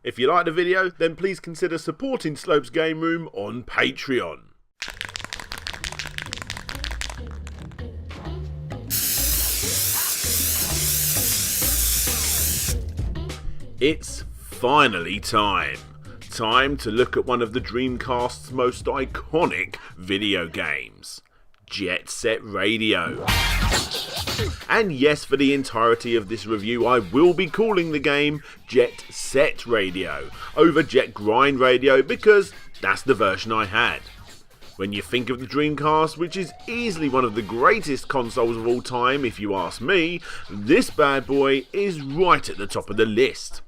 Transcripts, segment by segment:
If you like the video, then please consider supporting Slopes Game Room on Patreon. It's finally time. Time to look at one of the Dreamcast's most iconic video games, Jet Set Radio. And yes, for the entirety of this review, I will be calling the game Jet Set Radio over Jet Grind Radio because that's the version I had. When you think of the Dreamcast, which is easily one of the greatest consoles of all time if you ask me, this bad boy is right at the top of the list.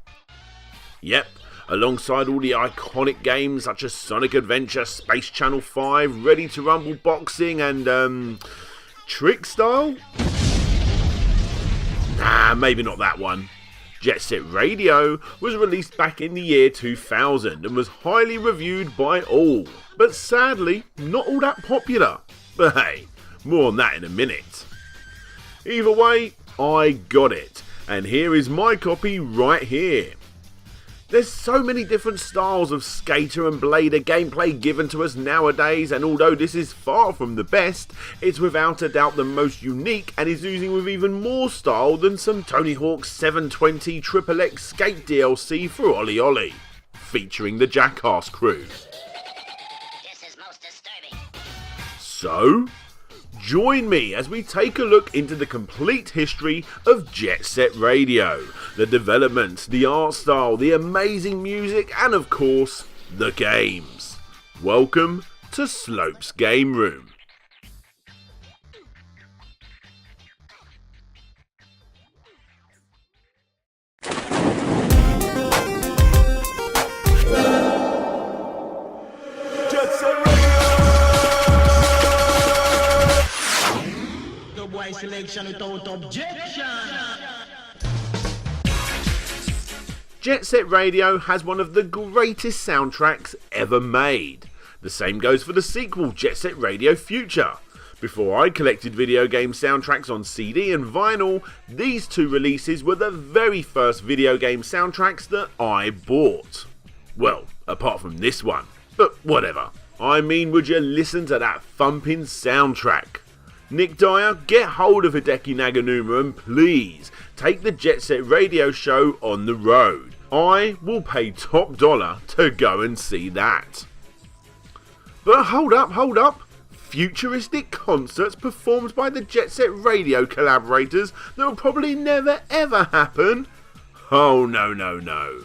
Yep, alongside all the iconic games such as Sonic Adventure, Space Channel 5, Ready to Rumble Boxing and Trick Style? Nah, maybe not that one. Jet Set Radio was released back in the year 2000 and was highly reviewed by all, but sadly not all that popular. But hey, more on that in a minute. Either way, I got it, and here is my copy right here. There's so many different styles of skater and blader gameplay given to us nowadays, and although this is far from the best, it's without a doubt the most unique and is oozing with even more style than some Tony Hawk's 720 XXX Skate DLC for Ollie Ollie, featuring the Jackass crew. This is most disturbing. So, join me as we take a look into the complete history of Jet Set Radio, the development, the art style, the amazing music, and of course, the games. Welcome to Slopes Game Room. Selection without objection. Jet Set Radio has one of the greatest soundtracks ever made. The same goes for the sequel, Jet Set Radio Future. Before I collected video game soundtracks on CD and vinyl, these two releases were the very first video game soundtracks that I bought. Well, apart from this one, but whatever. I mean, would you listen to that thumping soundtrack? Nick Dyer, get hold of Hideki Numa and please take the Jet Set Radio show on the road. I will pay top dollar to go and see that. But hold up. Futuristic concerts performed by the Jet Set Radio collaborators that will probably never ever happen? Oh no.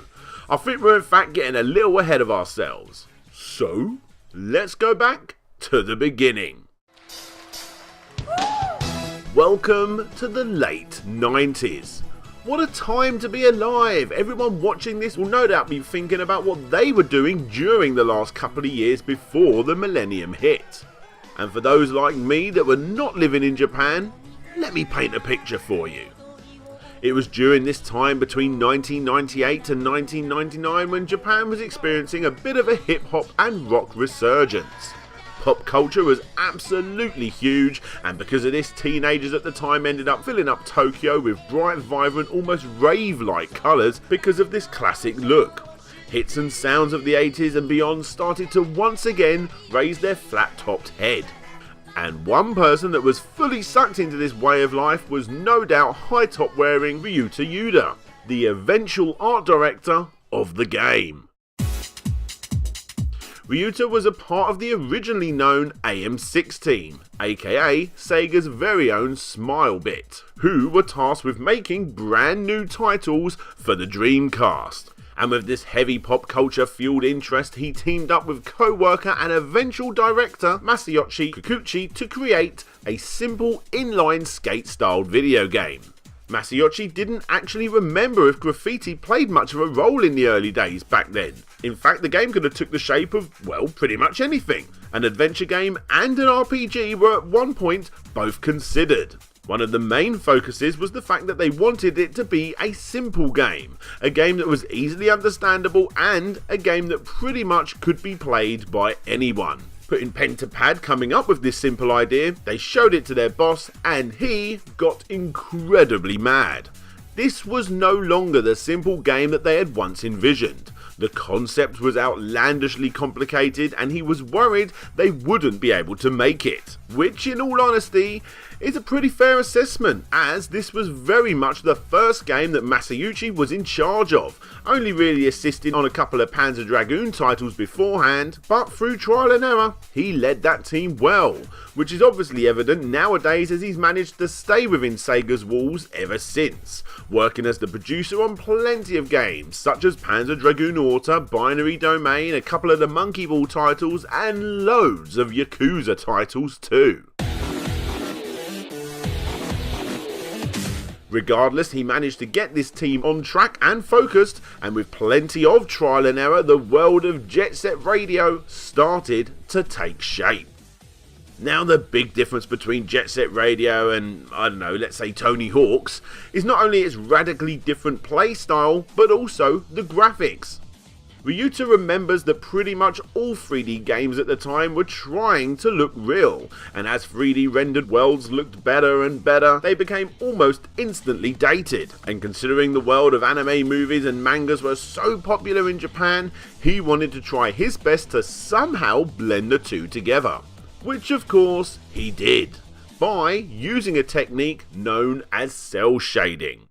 I think we're in fact getting a little ahead of ourselves. So, let's go back to the beginning. Welcome to the late 90s. What a time to be alive. Everyone watching this will no doubt be thinking about what they were doing during the last couple of years before the millennium hit. And for those like me that were not living in Japan, let me paint a picture for you. It was during this time between 1998 and 1999 when Japan was experiencing a bit of a hip hop and rock resurgence. Pop culture was absolutely huge, and because of this, teenagers at the time ended up filling up Tokyo with bright, vibrant, almost rave-like colours because of this classic look. Hits and sounds of the 80s and beyond started to once again raise their flat-topped head. And one person that was fully sucked into this way of life was no doubt high-top wearing Ryuta Yuda, the eventual art director of the game. Ryuta was a part of the originally known AM6 team, aka Sega's very own Smile Bit, who were tasked with making brand new titles for the Dreamcast. And with this heavy pop culture fueled interest, he teamed up with co-worker and eventual director Masayoshi Kikuchi to create a simple inline skate styled video game. Masayoshi didn't actually remember if graffiti played much of a role in the early days back then. In fact, the game could have took the shape of, well, pretty much anything. An adventure game and an RPG were at one point both considered. One of the main focuses was the fact that they wanted it to be a simple game, a game that was easily understandable and a game that pretty much could be played by anyone. Putting pen to pad coming up with this simple idea, they showed it to their boss and he got incredibly mad. This was no longer the simple game that they had once envisioned. The concept was outlandishly complicated and he was worried they wouldn't be able to make it. Which, in all honesty, is a pretty fair assessment, as this was very much the first game that Masayuki was in charge of, only really assisting on a couple of Panzer Dragoon titles beforehand, but through trial and error, he led that team well, which is obviously evident nowadays as he's managed to stay within Sega's walls ever since, working as the producer on plenty of games such as Panzer Dragoon Orta, Binary Domain, a couple of the Monkey Ball titles, and loads of Yakuza titles too. Regardless, he managed to get this team on track and focused, and with plenty of trial and error, the world of Jet Set Radio started to take shape. Now, the big difference between Jet Set Radio and, I don't know, let's say Tony Hawk's, is not only its radically different play style, but also the graphics. Ryuta remembers that pretty much all 3D games at the time were trying to look real, and as 3D rendered worlds looked better and better, they became almost instantly dated. And considering the world of anime movies and mangas were so popular in Japan, he wanted to try his best to somehow blend the two together. Which of course he did, by using a technique known as cel shading.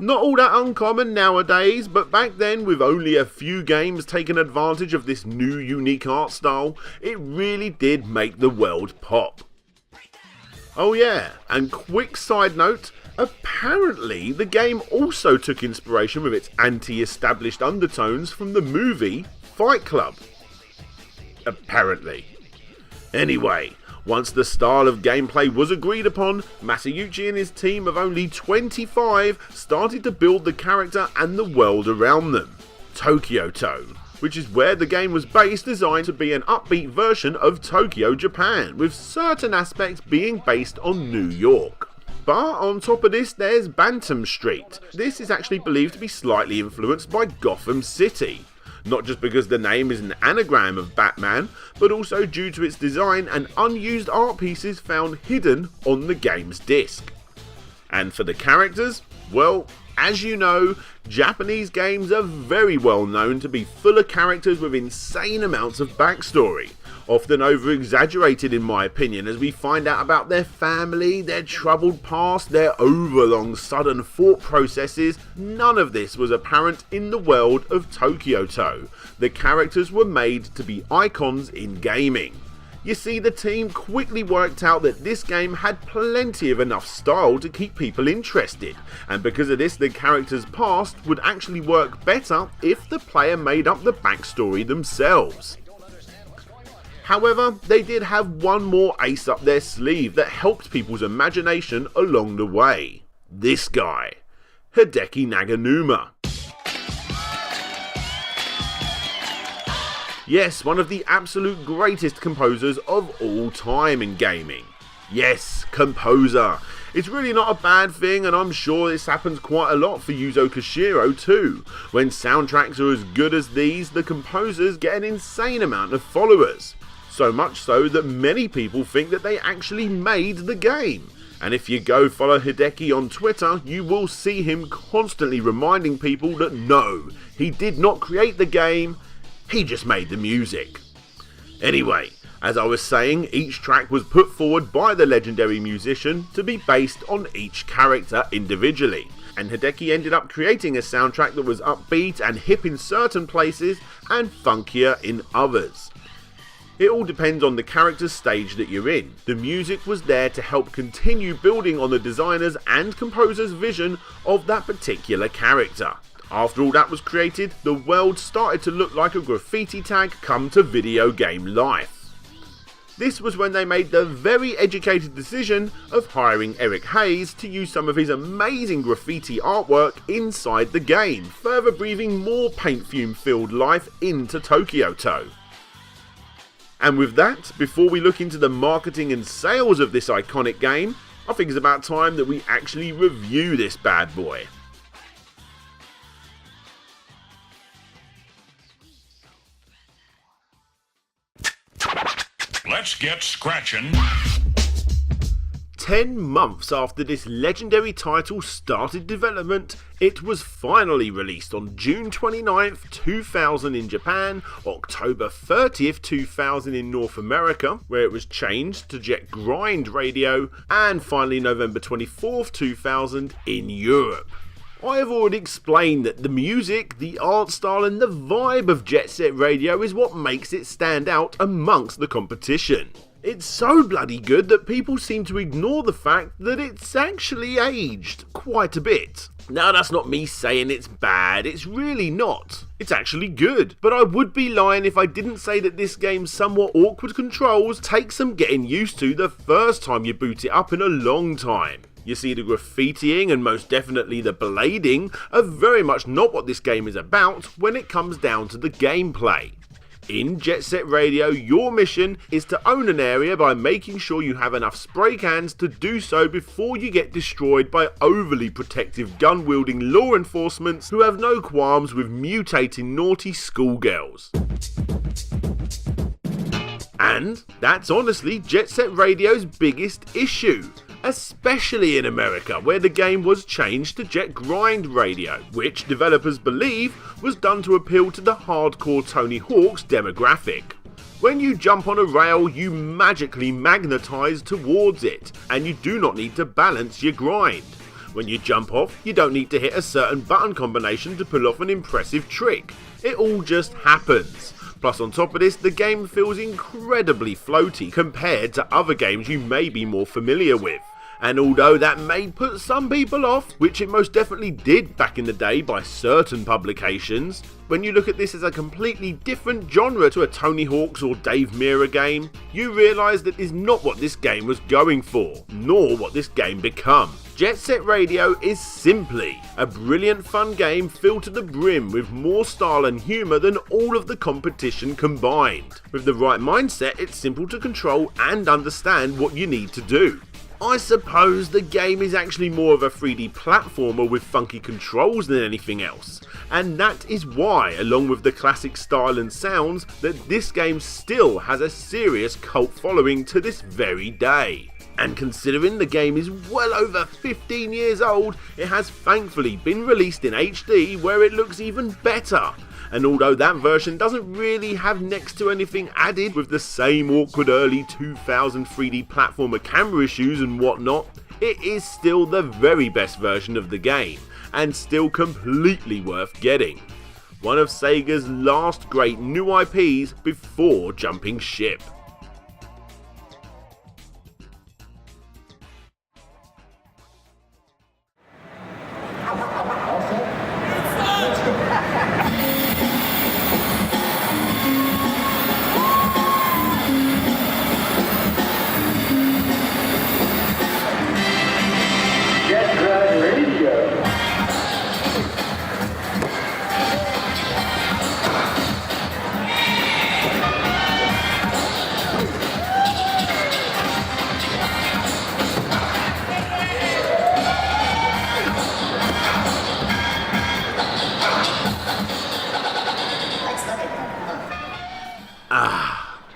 Not all that uncommon nowadays, but back then, with only a few games taking advantage of this new unique art style, it really did make the world pop. Oh yeah, and quick side note, apparently the game also took inspiration with its anti-established undertones from the movie Fight Club. Apparently. Anyway, once the style of gameplay was agreed upon, Masayuki and his team of only 25 started to build the character and the world around them. Tokyo-to, which is where the game was based, designed to be an upbeat version of Tokyo, Japan, with certain aspects being based on New York. But on top of this, there's Bantam Street. This is actually believed to be slightly influenced by Gotham City. Not just because the name is an anagram of Batman, but also due to its design and unused art pieces found hidden on the game's disc. And for the characters, well, as you know, Japanese games are very well known to be full of characters with insane amounts of backstory. Often over-exaggerated in my opinion, as we find out about their family, their troubled past, their overlong sudden thought processes. None of this was apparent in the world of Tokyo-to. The characters were made to be icons in gaming. You see, the team quickly worked out that this game had plenty of enough style to keep people interested, and because of this the characters' past would actually work better if the player made up the backstory themselves. However, they did have one more ace up their sleeve that helped people's imagination along the way. This guy, Hideki Numa. Yes, one of the absolute greatest composers of all time in gaming. Yes, composer. It's really not a bad thing, and I'm sure this happens quite a lot for Yuzo Koshiro too. When soundtracks are as good as these, the composers get an insane amount of followers. So much so that many people think that they actually made the game. And if you go follow Hideki on Twitter, you will see him constantly reminding people that no, he did not create the game, he just made the music. Anyway, as I was saying, each track was put forward by the legendary musician to be based on each character individually. And Hideki ended up creating a soundtrack that was upbeat and hip in certain places and funkier in others. It all depends on the character's stage that you're in. The music was there to help continue building on the designer's and composer's vision of that particular character. After all that was created, the world started to look like a graffiti tag come to video game life. This was when they made the very educated decision of hiring Eric Hayes to use some of his amazing graffiti artwork inside the game, further breathing more paint fume filled life into Tokyo-to. And with that, before we look into the marketing and sales of this iconic game, I think it's about time that we actually review this bad boy. Let's get scratching. 10 months after this legendary title started development, it was finally released on June 29th, 2000 in Japan, October 30th, 2000 in North America, where it was changed to Jet Grind Radio, and finally November 24th, 2000 in Europe. I have already explained that the music, the art style and the vibe of Jet Set Radio is what makes it stand out amongst the competition. It's so bloody good that people seem to ignore the fact that it's actually aged quite a bit. Now that's not me saying it's bad, it's really not. It's actually good, but I would be lying if I didn't say that this game's somewhat awkward controls take some getting used to the first time you boot it up in a long time. You see, the graffitiing and most definitely the blading are very much not what this game is about when it comes down to the gameplay. In Jet Set Radio, your mission is to own an area by making sure you have enough spray cans to do so before you get destroyed by overly protective gun-wielding law enforcement who have no qualms with mutating naughty schoolgirls. And that's honestly Jet Set Radio's biggest issue. Especially in America, where the game was changed to Jet Grind Radio, which developers believe was done to appeal to the hardcore Tony Hawk's demographic. When you jump on a rail, you magically magnetise towards it, and you do not need to balance your grind. When you jump off, you don't need to hit a certain button combination to pull off an impressive trick. It all just happens. Plus on top of this, the game feels incredibly floaty compared to other games you may be more familiar with. And although that may put some people off, which it most definitely did back in the day by certain publications, when you look at this as a completely different genre to a Tony Hawk's or Dave Mirra game, you realise that is not what this game was going for, nor what this game become. Jet Set Radio is simply a brilliant fun game filled to the brim with more style and humour than all of the competition combined. With the right mindset, it's simple to control and understand what you need to do. I suppose the game is actually more of a 3D platformer with funky controls than anything else, and that is why, along with the classic style and sounds, that this game still has a serious cult following to this very day. And considering the game is well over 15 years old, it has thankfully been released in HD where it looks even better. And although that version doesn't really have next to anything added with the same awkward early 2000 3D platformer camera issues and whatnot, it is still the very best version of the game, and still completely worth getting. One of Sega's last great new IPs before jumping ship.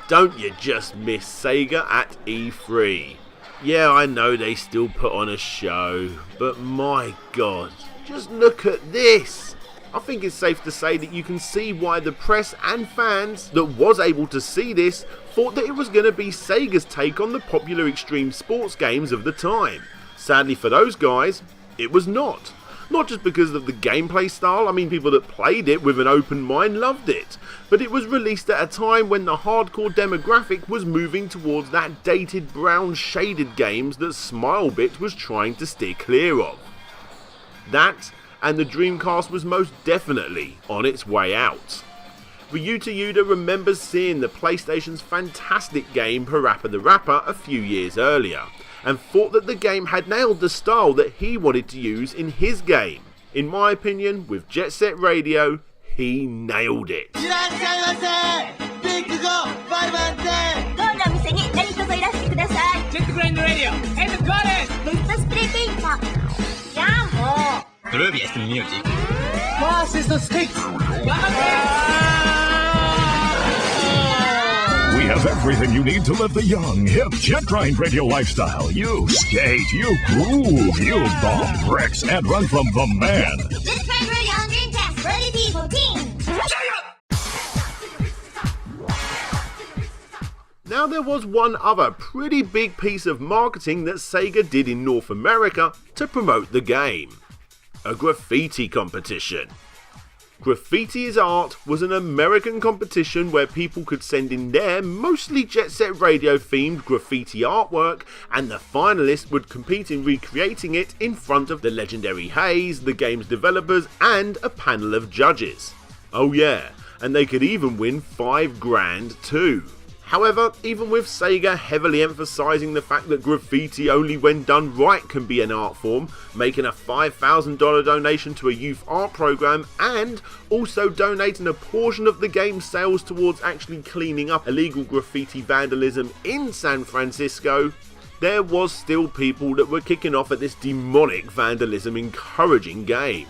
Don't you just miss Sega at E3? Yeah, I know they still put on a show, but my god, just look at this! I think it's safe to say that you can see why the press and fans that was able to see this thought that it was going to be Sega's take on the popular extreme sports games of the time. Sadly for those guys, it was not. Not just because of the gameplay style, I mean people that played it with an open mind loved it, but it was released at a time when the hardcore demographic was moving towards that dated brown shaded games that Smilebit was trying to steer clear of. That and the Dreamcast was most definitely on its way out. Ryuta Yuda remembers seeing the PlayStation's fantastic game Parappa the Rapper a few years earlier, and thought that the game had nailed the style that he wanted to use in his game. In my opinion, with Jet Set Radio, he nailed it. どんな店に何卒いらしてください。Jet Grind Radio and the Goddess! ベストスプレーペインター。じゃあもう。Trivia este music. Fastest sticks! We have has everything you need to live the young, hip, jet-grind radio lifestyle. You skate, you groove, you bomb bricks, and run from the man. Jet-grind radio on Dreamcast, ready for teens. Now there was one other pretty big piece of marketing that Sega did in North America to promote the game. A graffiti competition. Graffiti is Art was an American competition where people could send in their mostly Jet Set Radio themed graffiti artwork, and the finalists would compete in recreating it in front of the legendary Hayes, the game's developers, and a panel of judges. Oh yeah, and they could even win $5,000 too. However, even with Sega heavily emphasising the fact that graffiti only when done right can be an art form, making a $5,000 donation to a youth art program and also donating a portion of the game's sales towards actually cleaning up illegal graffiti vandalism in San Francisco, there was still people that were kicking off at this demonic vandalism encouraging game.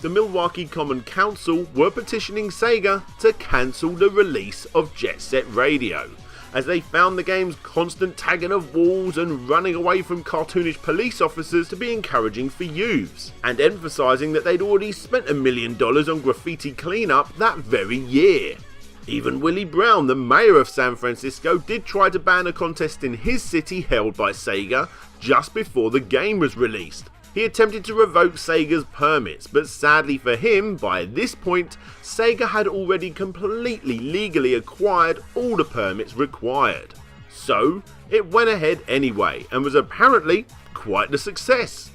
The Milwaukee Common Council were petitioning Sega to cancel the release of Jet Set Radio, as they found the game's constant tagging of walls and running away from cartoonish police officers to be encouraging for youths, and emphasising that they'd already spent $1 million on graffiti cleanup that very year. Even Willie Brown, the mayor of San Francisco, did try to ban a contest in his city held by Sega just before the game was released. He attempted to revoke Sega's permits, but sadly for him, by this point, Sega had already completely legally acquired all the permits required. So, it went ahead anyway, and was apparently quite the success.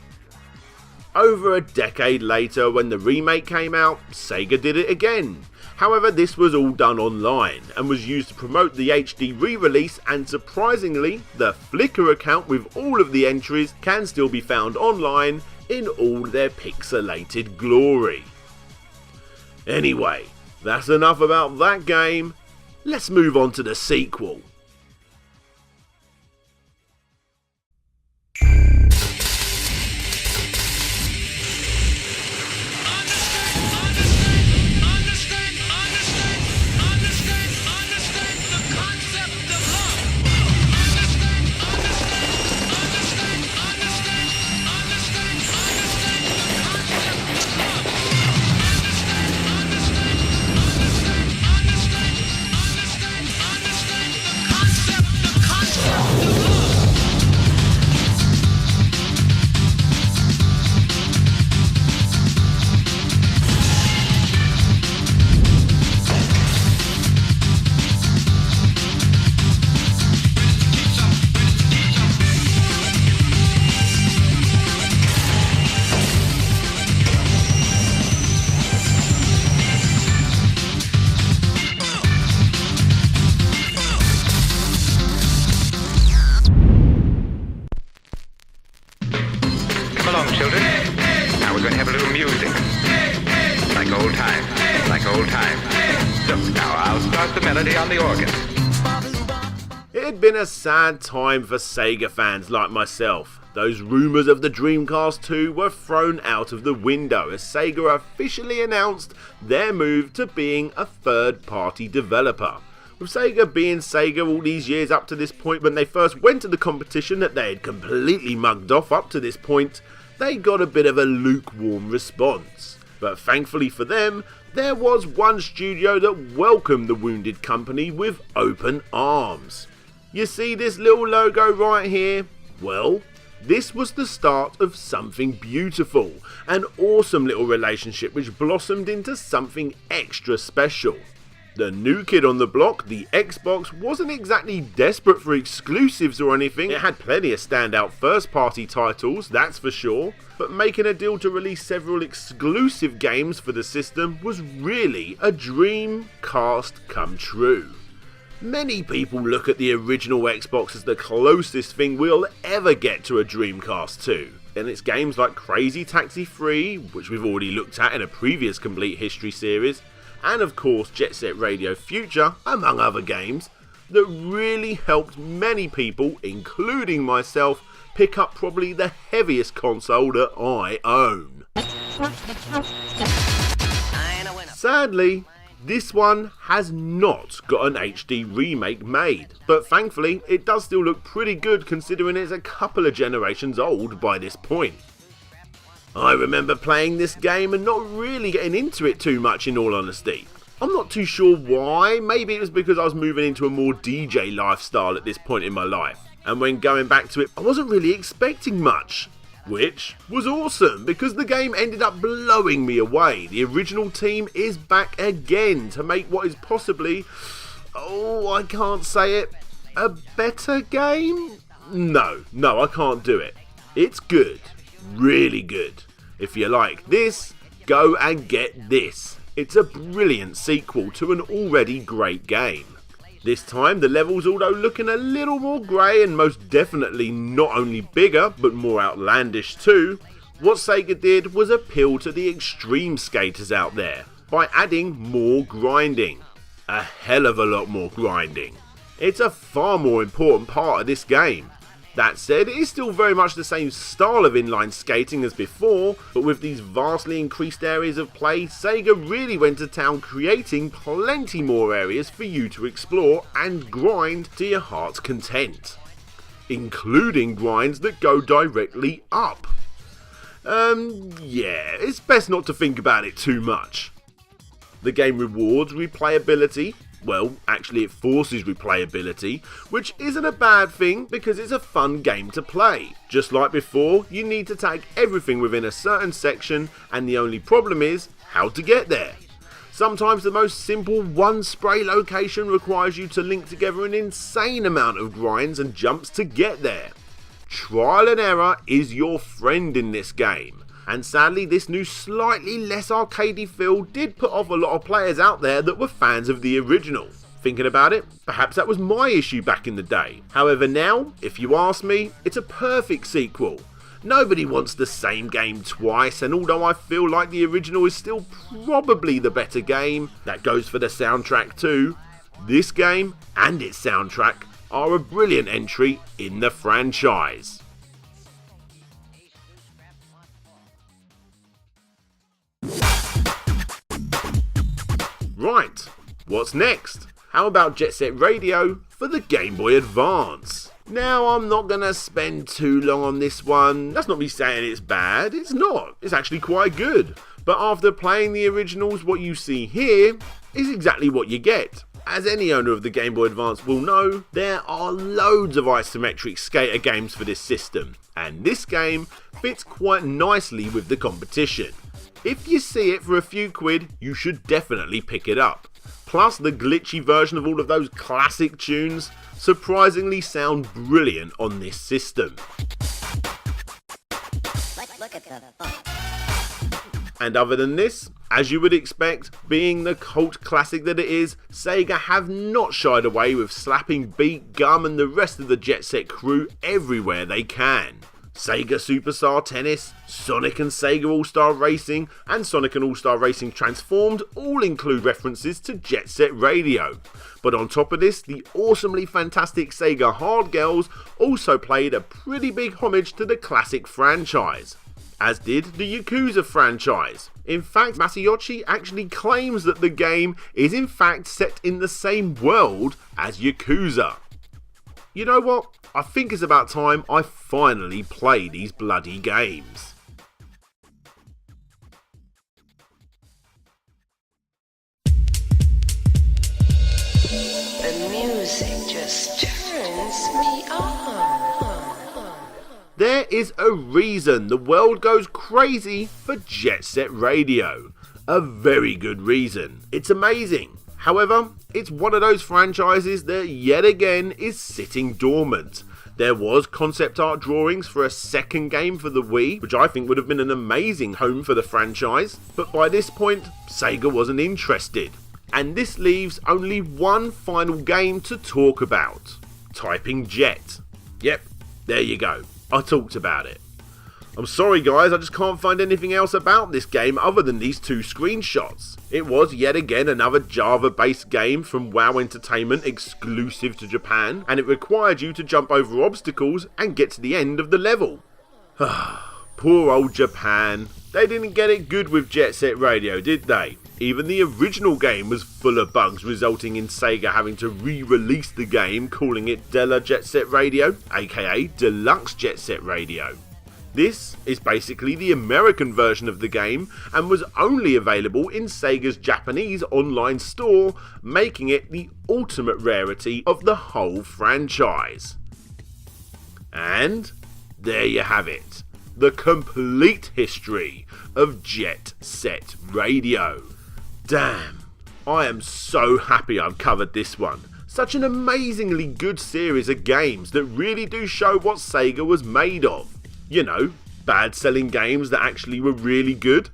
Over a decade later, when the remake came out, Sega did it again. However, this was all done online, and was used to promote the HD re-release, and surprisingly, the Flickr account with all of the entries can still be found online in all their pixelated glory. Anyway, that's enough about that game. Let's move on to the sequel. Children, now we're going to have a little music. Like old times. Look, now I'll start the melody on the organ. It had been a sad time for Sega fans like myself. Those rumours of the Dreamcast 2 were thrown out of the window as Sega officially announced their move to being a third-party developer. With Sega being Sega all these years up to this point, when they first went to the competition that they had completely mugged off up to this point, they got a bit of a lukewarm response. But thankfully for them, there was one studio that welcomed the wounded company with open arms. You see this little logo right here? Well, this was the start of something beautiful, an awesome little relationship which blossomed into something extra special. The new kid on the block, the Xbox, wasn't exactly desperate for exclusives or anything. It had plenty of standout first-party titles, that's for sure, but making a deal to release several exclusive games for the system was really a dream cast come true. Many people look at the original Xbox as the closest thing we'll ever get to a Dreamcast 2. And it's games like Crazy Taxi 3, which we've already looked at in a previous Complete History series, and of course Jet Set Radio Future, among other games, that really helped many people, including myself, pick up probably the heaviest console that I own. Sadly, This one has not got an HD remake made, but thankfully it does still look pretty good considering it's a couple of generations old by this point. I remember playing this game and not really getting into it too much, in all honesty. I'm not too sure why. Maybe it was because I was moving into a more DJ lifestyle at this point in my life, and when going back to it I wasn't really expecting much, which was awesome because the game ended up blowing me away. The original team is back again to make what is possibly, I can't say it, a better game? No, I can't do it. It's good. Really good. If you like this, go and get this. It's a brilliant sequel to an already great game. This time the levels, although looking a little more grey and most definitely not only bigger but more outlandish too, what Sega did was appeal to the extreme skaters out there by adding more grinding. A hell of a lot more grinding. It's a far more important part of this game. That said, it is still very much the same style of inline skating as before, but with these vastly increased areas of play, Sega really went to town creating plenty more areas for you to explore and grind to your heart's content. Including grinds that go directly up. It's best not to think about it too much. The game rewards replayability. Well, actually it forces replayability, which isn't a bad thing because it's a fun game to play. Just like before, you need to tag everything within a certain section, and the only problem is how to get there. Sometimes the most simple one spray location requires you to link together an insane amount of grinds and jumps to get there. Trial and error is your friend in this game. And sadly, this new slightly less arcadey feel did put off a lot of players out there that were fans of the original. Thinking about it, perhaps that was my issue back in the day. However now, if you ask me, it's a perfect sequel. Nobody wants the same game twice, and although I feel like the original is still probably the better game, that goes for the soundtrack too, this game and its soundtrack are a brilliant entry in the franchise. Right, what's next? How about Jet Set Radio for the Game Boy Advance? Now, I'm not going to spend too long on this one. That's not me saying it's bad, it's not. It's actually quite good. But after playing the originals, what you see here is exactly what you get. As any owner of the Game Boy Advance will know, there are loads of isometric skater games for this system, and this game fits quite nicely with the competition. If you see it for a few quid, you should definitely pick it up. Plus, the glitchy version of all of those classic tunes surprisingly sound brilliant on this system. Look at the fun. And other than this, as you would expect, being the cult classic that it is, Sega have not shied away with slapping Beat, Gum and the rest of the Jet Set crew everywhere they can. Sega Superstar Tennis, Sonic and Sega All-Star Racing, and Sonic and All-Star Racing Transformed all include references to Jet Set Radio. But on top of this, the awesomely fantastic Sega Hard Girls also played a pretty big homage to the classic franchise, as did the Yakuza franchise. In fact, Masayoshi actually claims that the game is in fact set in the same world as Yakuza. You know what? I think it's about time I finally play these bloody games. The music just turns me on. There is a reason the world goes crazy for Jet Set Radio. A very good reason. It's amazing. However, it's one of those franchises that yet again is sitting dormant. There was concept art drawings for a second game for the Wii, which I think would have been an amazing home for the franchise, but by this point, Sega wasn't interested. And this leaves only one final game to talk about. Typing Jet. Yep, there you go. I talked about it. I'm sorry guys, I just can't find anything else about this game other than these two screenshots. It was yet again another Java-based game from WoW Entertainment exclusive to Japan, and it required you to jump over obstacles and get to the end of the level. Poor old Japan. They didn't get it good with Jet Set Radio, did they? Even the original game was full of bugs, resulting in Sega having to re-release the game, calling it Della Jet Set Radio, aka Deluxe Jet Set Radio. This is basically the American version of the game and was only available in Sega's Japanese online store, making it the ultimate rarity of the whole franchise. And there you have it, the complete history of Jet Set Radio. Damn, I am so happy I've covered this one. Such an amazingly good series of games that really do show what Sega was made of. You know, bad selling games that actually were really good.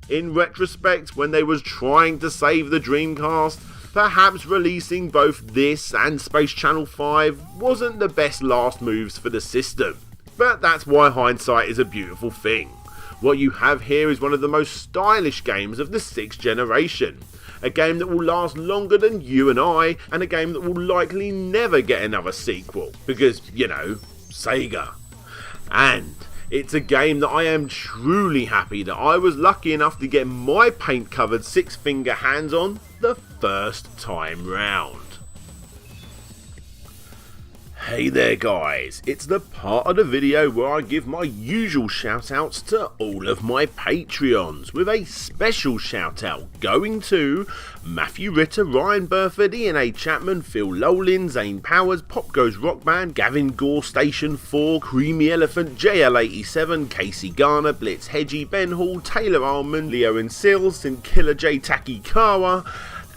In retrospect, when they was trying to save the Dreamcast, perhaps releasing both this and Space Channel 5 wasn't the best last moves for the system. But that's why hindsight is a beautiful thing. What you have here is one of the most stylish games of the 6th generation. A game that will last longer than you and I, and a game that will likely never get another sequel. Because, you know, Sega. And it's a game that I am truly happy that I was lucky enough to get my paint covered 6-finger hands on the first time round. Hey there guys, it's the part of the video where I give my usual shout outs to all of my Patreons, with a special shout out going to Matthew Ritter, Ryan Burford, Ian A. Chapman, Phil Lowlin, Zane Powers, Pop Goes Rock Band, Gavin Gore, Station 4, Creamy Elephant, JL87, Casey Garner, Blitz Hedgie, Ben Hall, Taylor Almond, Leo and Sills, St. Killer J. Takikawa,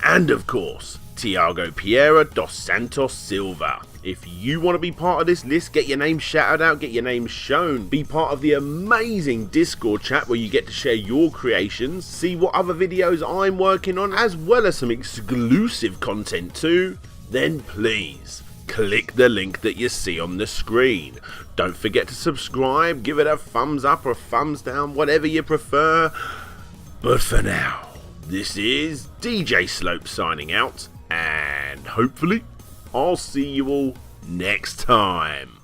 and of course, Tiago Piera dos Santos Silva. If you want to be part of this list, get your name shouted out, get your name shown, be part of the amazing Discord chat where you get to share your creations, see what other videos I'm working on, as well as some exclusive content too, then please click the link that you see on the screen. Don't forget to subscribe, give it a thumbs up or a thumbs down, whatever you prefer. But for now, this is DJ Slope signing out, and hopefully I'll see you all next time.